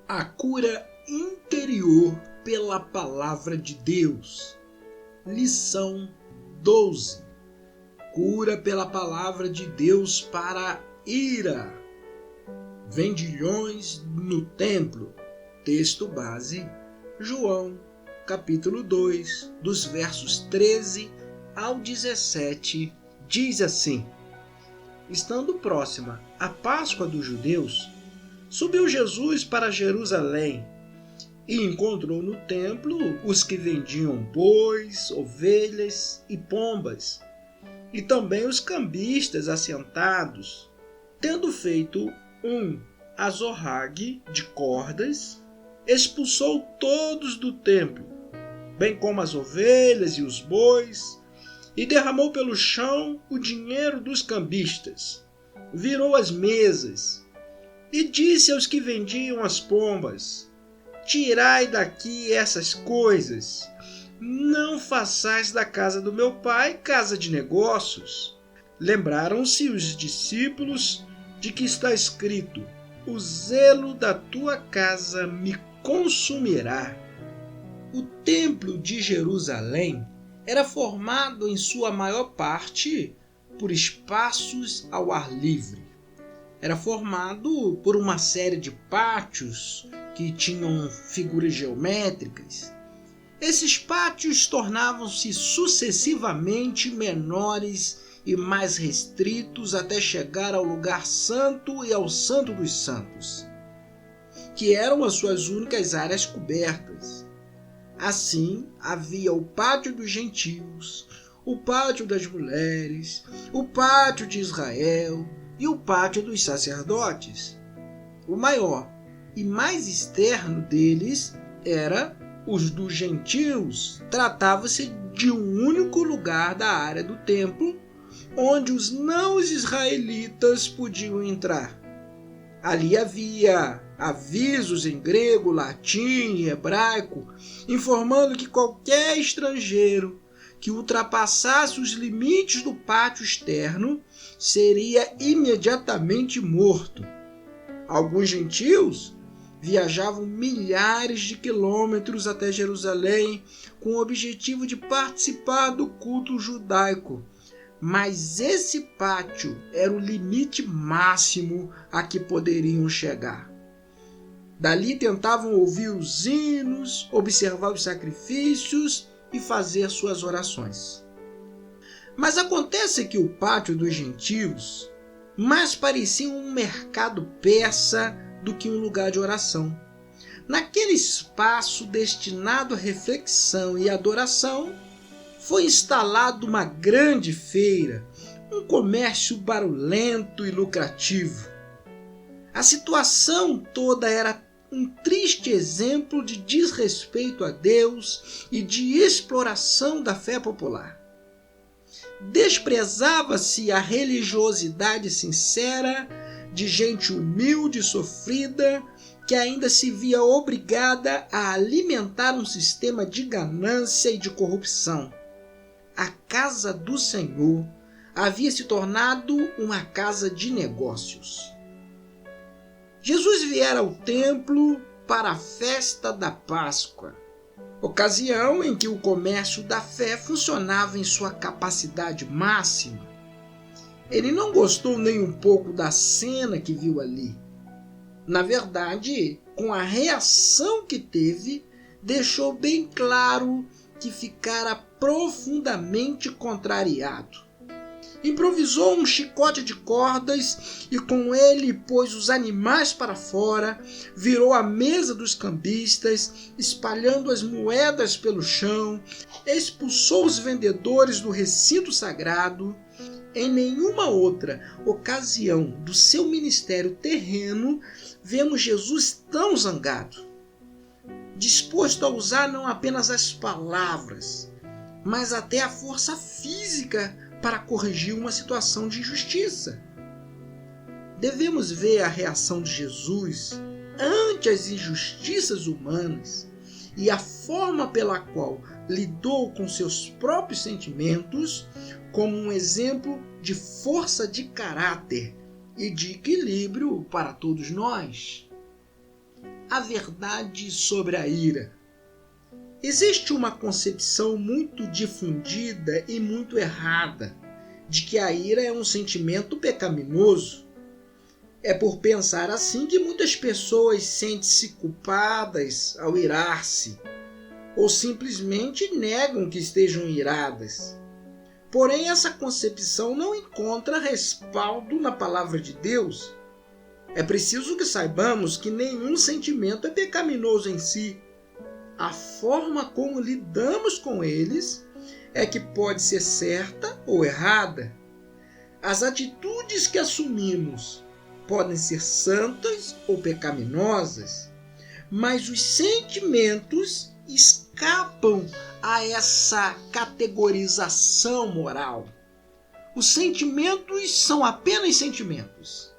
A cura interior pela palavra de Deus. Lição 12. Cura pela palavra de Deus para a ira. Vendilhões no templo. Texto base, João, capítulo 2, dos versos 13 ao 17, diz assim: Estando próxima a Páscoa dos judeus, subiu Jesus para Jerusalém e encontrou no templo os que vendiam bois, ovelhas e pombas, e também os cambistas assentados, tendo feito um azorrague de cordas, expulsou todos do templo, bem como as ovelhas e os bois, e derramou pelo chão o dinheiro dos cambistas. Virou as mesas e disse aos que vendiam as pombas: Tirai daqui essas coisas, não façais da casa do meu pai casa de negócios. Lembraram-se os discípulos de que está escrito: O zelo da tua casa me consumirá. O templo de Jerusalém era formado em sua maior parte por espaços ao ar livre. Era formado por uma série de pátios que tinham figuras geométricas. Esses pátios tornavam-se sucessivamente menores e mais restritos até chegar ao lugar santo e ao Santo dos Santos, que eram as suas únicas áreas cobertas. Assim, havia o pátio dos gentios, o pátio das mulheres, o pátio de Israel e o pátio dos sacerdotes. O maior e mais externo deles era os dos gentios. Tratava-se de um único lugar da área do templo onde os não-israelitas podiam entrar. Ali havia avisos em grego, latim e hebraico, informando que qualquer estrangeiro que ultrapassasse os limites do pátio externo seria imediatamente morto. Alguns gentios viajavam milhares de quilômetros até Jerusalém com o objetivo de participar do culto judaico, mas esse pátio era o limite máximo a que poderiam chegar. Dali tentavam ouvir os hinos, observar os sacrifícios e fazer suas orações. Mas acontece que o pátio dos gentios mais parecia um mercado persa do que um lugar de oração. Naquele espaço destinado à reflexão e adoração, foi instalada uma grande feira, um comércio barulhento e lucrativo. A situação toda era um triste exemplo de desrespeito a Deus e de exploração da fé popular. Desprezava-se a religiosidade sincera de gente humilde e sofrida que ainda se via obrigada a alimentar um sistema de ganância e de corrupção. A casa do Senhor havia se tornado uma casa de negócios. Jesus viera ao templo para a festa da Páscoa, ocasião em que o comércio da fé funcionava em sua capacidade máxima. Ele não gostou nem um pouco da cena que viu ali. Na verdade, com a reação que teve, deixou bem claro que ficara profundamente contrariado. Improvisou um chicote de cordas e com ele pôs os animais para fora, virou a mesa dos cambistas, espalhando as moedas pelo chão, expulsou os vendedores do recinto sagrado. Em nenhuma outra ocasião do seu ministério terreno vemos Jesus tão zangado, disposto a usar não apenas as palavras, mas até a força física para corrigir uma situação de injustiça. Devemos ver a reação de Jesus ante as injustiças humanas e a forma pela qual lidou com seus próprios sentimentos como um exemplo de força de caráter e de equilíbrio para todos nós. A verdade sobre a ira. Existe uma concepção muito difundida e muito errada de que a ira é um sentimento pecaminoso. É por pensar assim que muitas pessoas sentem-se culpadas ao irar-se, ou simplesmente negam que estejam iradas. Porém, essa concepção não encontra respaldo na palavra de Deus. É preciso que saibamos que nenhum sentimento é pecaminoso em si. A forma como lidamos com eles é que pode ser certa ou errada. As atitudes que assumimos podem ser santas ou pecaminosas, mas os sentimentos escapam a essa categorização moral. Os sentimentos são apenas sentimentos,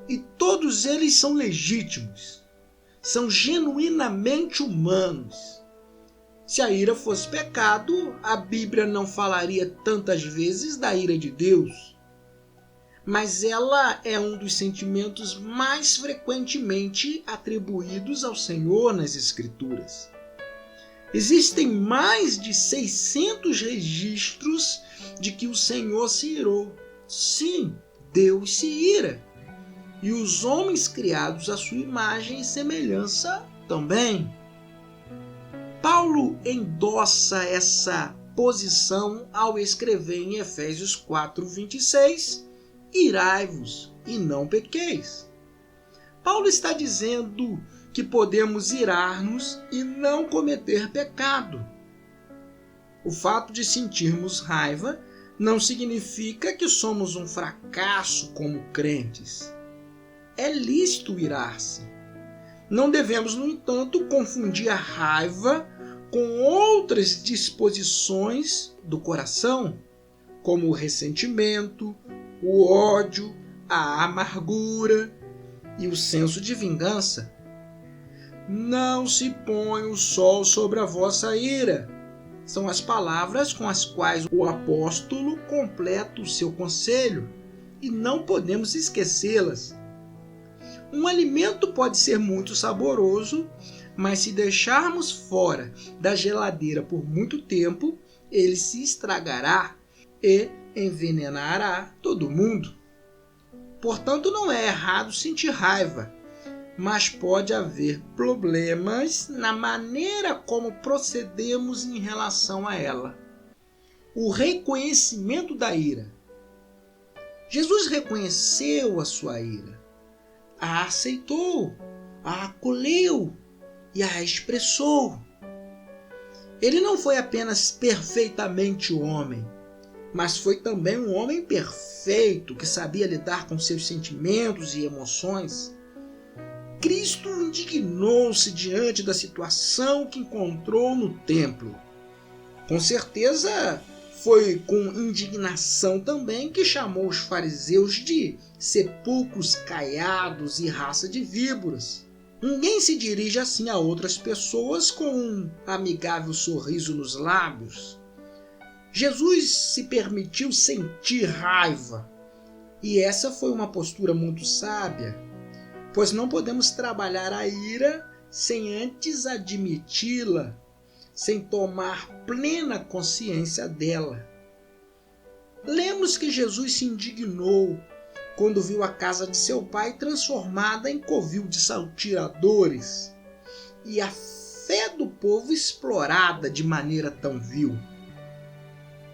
e todos eles são legítimos, são genuinamente humanos. Se a ira fosse pecado, a Bíblia não falaria tantas vezes da ira de Deus. Mas ela é um dos sentimentos mais frequentemente atribuídos ao Senhor nas Escrituras. Existem mais de 600 registros de que o Senhor se irou. Sim, Deus se ira. E os homens criados à sua imagem e semelhança também. Paulo endossa essa posição ao escrever em Efésios 4:26, irai-vos e não pequeis. Paulo está dizendo que podemos irar-nos e não cometer pecado. O fato de sentirmos raiva não significa que somos um fracasso como crentes. É lícito irar-se. Não devemos, no entanto, confundir a raiva com outras disposições do coração, como o ressentimento, o ódio, a amargura e o senso de vingança. Não se põe o sol sobre a vossa ira. São as palavras com as quais o apóstolo completa o seu conselho, e não podemos esquecê-las. Um alimento pode ser muito saboroso, mas se deixarmos fora da geladeira por muito tempo, ele se estragará e envenenará todo mundo. Portanto, não é errado sentir raiva, mas pode haver problemas na maneira como procedemos em relação a ela. O reconhecimento da ira. Jesus reconheceu a sua ira, a aceitou, a acolheu e a expressou. Ele não foi apenas perfeitamente homem, mas foi também um homem perfeito que sabia lidar com seus sentimentos e emoções. Cristo indignou-se diante da situação que encontrou no templo. Com certeza foi com indignação também que chamou os fariseus de sepulcros caiados e raça de víboras. Ninguém se dirige assim a outras pessoas com um amigável sorriso nos lábios. Jesus se permitiu sentir raiva, e essa foi uma postura muito sábia, pois não podemos trabalhar a ira sem antes admiti-la, sem tomar plena consciência dela. Lemos que Jesus se indignou quando viu a casa de seu pai transformada em covil de salteadores e a fé do povo explorada de maneira tão vil.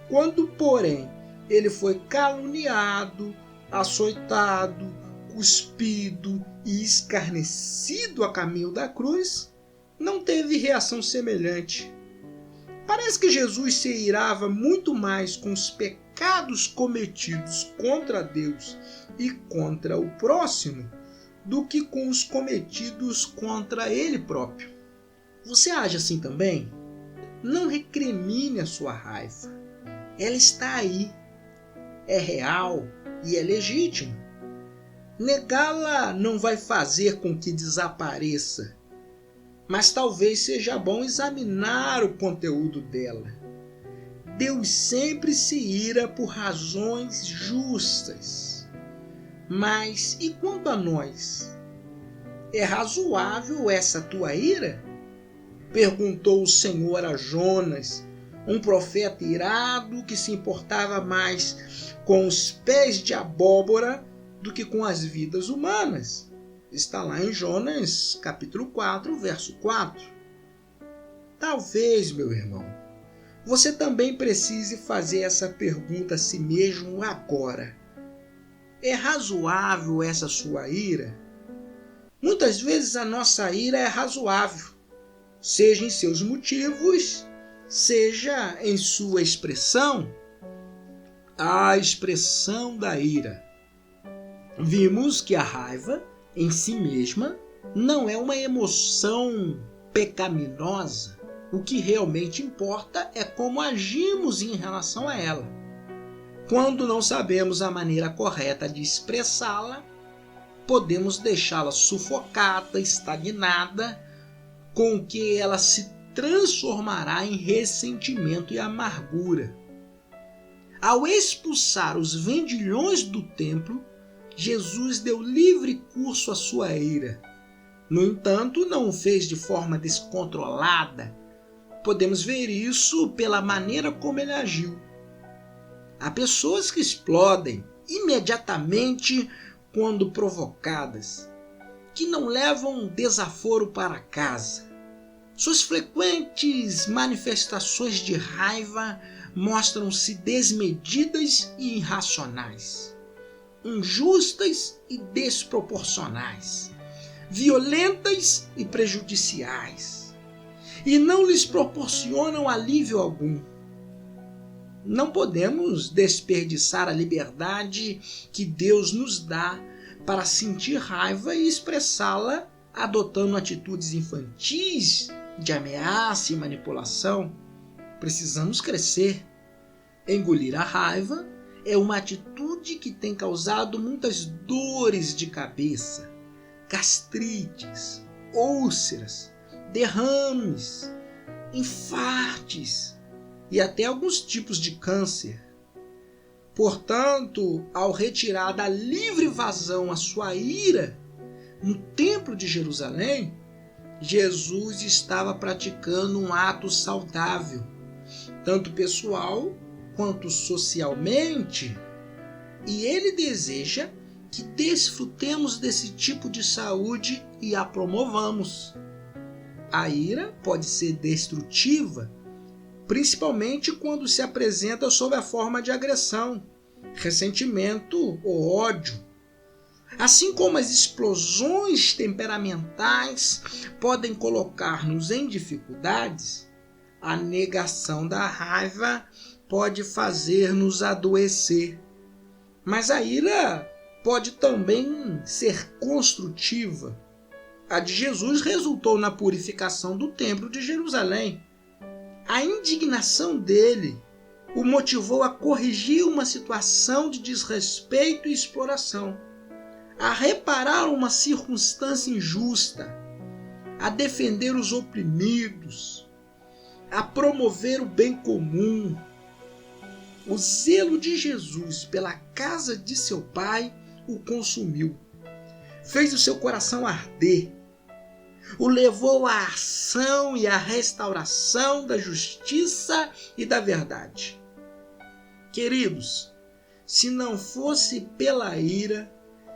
Quando, porém, ele foi caluniado, açoitado, cuspido e escarnecido a caminho da cruz, não teve reação semelhante. Parece que Jesus se irava muito mais com os pecados cometidos contra Deus e contra o próximo do que com os cometidos contra ele próprio. Você age assim também? Não recrimine a sua raiva. Ela está aí, é real e é legítima. Negá-la não vai fazer com que desapareça, mas talvez seja bom examinar o conteúdo dela. Deus sempre se ira por razões justas. Mas e quanto a nós? É razoável essa tua ira? Perguntou o Senhor a Jonas, um profeta irado que se importava mais com os pés de abóbora do que com as vidas humanas. Está lá em Jonas, capítulo 4, verso 4. Talvez, meu irmão, você também precise fazer essa pergunta a si mesmo agora. É razoável essa sua ira? Muitas vezes a nossa ira é razoável, seja em seus motivos, seja em sua expressão. A expressão da ira. Vimos que a raiva, em si mesma, não é uma emoção pecaminosa. O que realmente importa é como agimos em relação a ela. Quando não sabemos a maneira correta de expressá-la, podemos deixá-la sufocada, estagnada, com o que ela se transformará em ressentimento e amargura. Ao expulsar os vendilhões do templo, Jesus deu livre curso à sua ira. No entanto, não o fez de forma descontrolada. Podemos ver isso pela maneira como ele agiu. Há pessoas que explodem imediatamente quando provocadas, que não levam desaforo para casa. Suas frequentes manifestações de raiva mostram-se desmedidas e irracionais, injustas e desproporcionais, violentas e prejudiciais, e não lhes proporcionam alívio algum. Não podemos desperdiçar a liberdade que Deus nos dá para sentir raiva e expressá-la adotando atitudes infantis de ameaça e manipulação. Precisamos crescer. Engolir a raiva é uma atitude que tem causado muitas dores de cabeça, gastrites, úlceras, derrames, infartes e até alguns tipos de câncer. Portanto, ao retirar da livre vazão a sua ira no Templo de Jerusalém, Jesus estava praticando um ato saudável, tanto pessoal quanto socialmente, e ele deseja que desfrutemos desse tipo de saúde e a promovamos. A ira pode ser destrutiva, principalmente quando se apresenta sob a forma de agressão, ressentimento ou ódio. Assim como as explosões temperamentais podem colocar-nos em dificuldades, a negação da raiva pode fazer-nos adoecer. Mas a ira pode também ser construtiva. A de Jesus resultou na purificação do Templo de Jerusalém. A indignação dele o motivou a corrigir uma situação de desrespeito e exploração, a reparar uma circunstância injusta, a defender os oprimidos, a promover o bem comum. O zelo de Jesus pela casa de seu Pai o consumiu, fez o seu coração arder, o levou à ação e à restauração da justiça e da verdade. Queridos, se não fosse pela ira,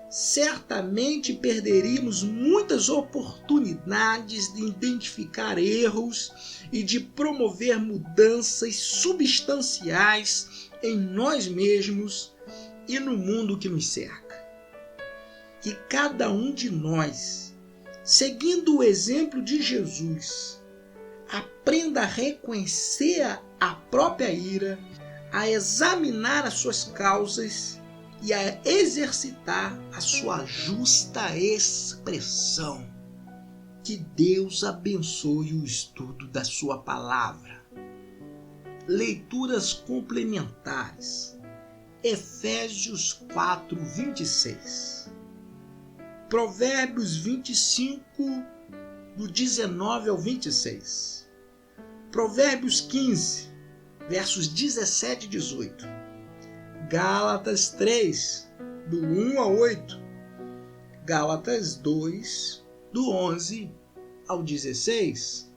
certamente perderíamos muitas oportunidades de identificar erros e de promover mudanças substanciais em nós mesmos e no mundo que nos cerca. Que cada um de nós, seguindo o exemplo de Jesus, aprenda a reconhecer a própria ira, a examinar as suas causas e a exercitar a sua justa expressão. Que Deus abençoe o estudo da sua palavra. Leituras complementares. Efésios 4, 26. Provérbios 25, do 19 ao 26. Provérbios 15, versos 17 e 18. Gálatas 3, do 1 ao 8. Gálatas 2, do 11 ao 16.